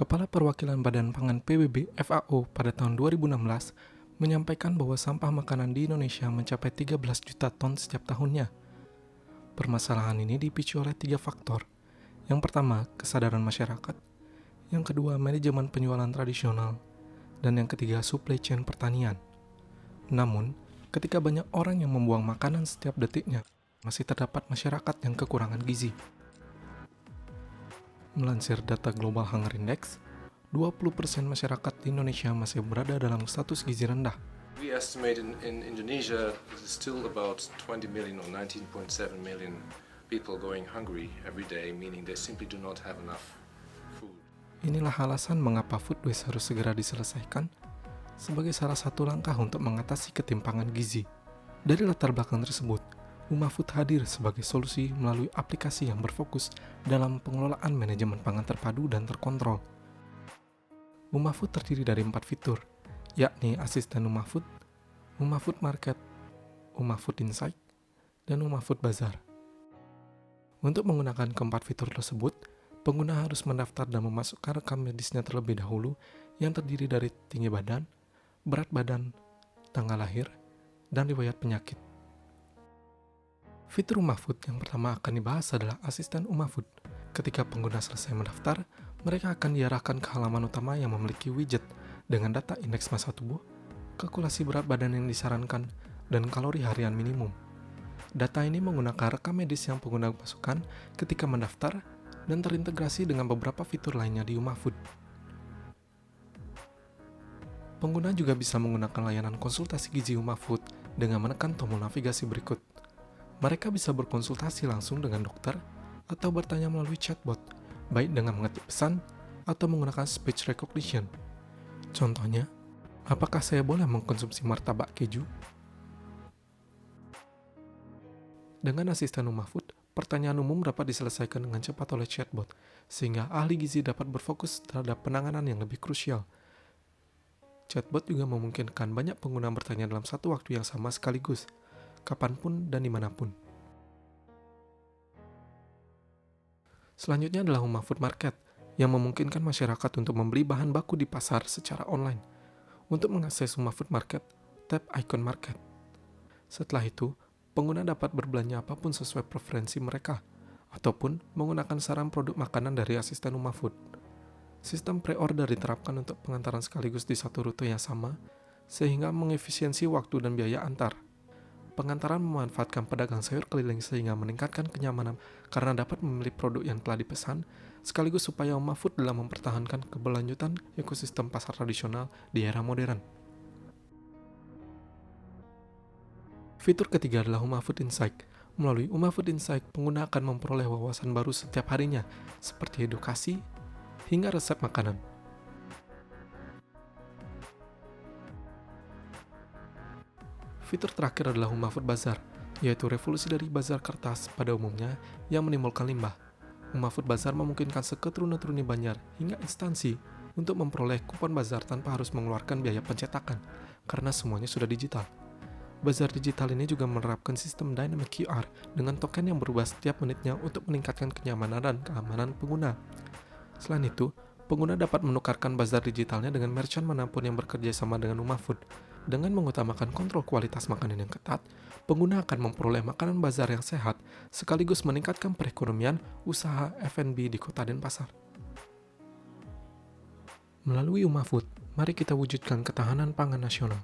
Kepala Perwakilan Badan Pangan PBB FAO pada tahun 2016 menyampaikan bahwa sampah makanan di Indonesia mencapai 13 juta ton setiap tahunnya. Permasalahan ini dipicu oleh 3 faktor. Yang pertama, kesadaran masyarakat. Yang kedua, manajemen penjualan tradisional. Dan yang ketiga, supply chain pertanian. Namun, ketika banyak orang yang membuang makanan setiap detiknya, masih terdapat masyarakat yang kekurangan gizi. Melansir data Global Hunger Index, 20% masyarakat di Indonesia masih berada dalam status gizi rendah. We estimate in Indonesia there's still about 20 million or 19.7 million people going hungry every day, meaning they simply do not have enough food. Inilah alasan mengapa food waste harus segera diselesaikan sebagai salah satu langkah untuk mengatasi ketimpangan gizi. Dari latar belakang tersebut, UMAFood hadir sebagai solusi melalui aplikasi yang berfokus dalam pengelolaan manajemen pangan terpadu dan terkontrol. UMAFood terdiri dari 4 fitur, yakni Asisten UMAFood, UMAFood Market, UMAFood Insight, dan UMAFood Bazar. Untuk menggunakan keempat fitur tersebut, pengguna harus mendaftar dan memasukkan rekam medisnya terlebih dahulu yang terdiri dari tinggi badan, berat badan, tanggal lahir, dan riwayat penyakit. Fitur UMAFood yang pertama akan dibahas adalah Asisten UMAFood. Ketika pengguna selesai mendaftar, mereka akan diarahkan ke halaman utama yang memiliki widget dengan data indeks massa tubuh, kalkulasi berat badan yang disarankan, dan kalori harian minimum. Data ini menggunakan rekam medis yang pengguna masukkan ketika mendaftar dan terintegrasi dengan beberapa fitur lainnya di UMAFood. Pengguna juga bisa menggunakan layanan konsultasi gizi UMAFood dengan menekan tombol navigasi berikut. Mereka bisa berkonsultasi langsung dengan dokter atau bertanya melalui chatbot, baik dengan mengetik pesan atau menggunakan speech recognition. Contohnya, apakah saya boleh mengkonsumsi martabak keju? Dengan asisten UMAFood, pertanyaan umum dapat diselesaikan dengan cepat oleh chatbot, sehingga ahli gizi dapat berfokus terhadap penanganan yang lebih krusial. Chatbot juga memungkinkan banyak pengguna bertanya dalam satu waktu yang sama sekaligus, kapanpun dan dimanapun. Selanjutnya adalah UMAFood Market, yang memungkinkan masyarakat untuk membeli bahan baku di pasar secara online. Untuk mengakses UMAFood Market, tap ikon Market. Setelah itu, pengguna dapat berbelanja apapun sesuai preferensi mereka, ataupun menggunakan saran produk makanan dari asisten UMAFood. Sistem pre-order diterapkan untuk pengantaran sekaligus di satu rute yang sama, sehingga mengefisiensi waktu dan biaya antar. Pengantaran memanfaatkan pedagang sayur keliling sehingga meningkatkan kenyamanan karena dapat memilih produk yang telah dipesan, sekaligus supaya UMAFood dalam mempertahankan keberlanjutan ekosistem pasar tradisional di era modern. Fitur ketiga adalah UMAFood Insight. Melalui UMAFood Insight, pengguna akan memperoleh wawasan baru setiap harinya, seperti edukasi hingga resep makanan. Fitur terakhir adalah UMAFood Bazar, yaitu revolusi dari bazar kertas pada umumnya yang menimbulkan limbah. UMAFood Bazar memungkinkan seketeruni-teruni Banjar hingga instansi untuk memperoleh kupon bazar tanpa harus mengeluarkan biaya pencetakan, karena semuanya sudah digital. Bazar digital ini juga menerapkan sistem Dynamic QR dengan token yang berubah setiap menitnya untuk meningkatkan kenyamanan dan keamanan pengguna. Selain itu, pengguna dapat menukarkan bazar digitalnya dengan merchant manapun yang bekerja sama dengan UMAFood. Dengan mengutamakan kontrol kualitas makanan yang ketat, pengguna akan memperoleh makanan bazar yang sehat, sekaligus meningkatkan perekonomian usaha F&B di kota Denpasar. Melalui UMAFood, mari kita wujudkan ketahanan pangan nasional.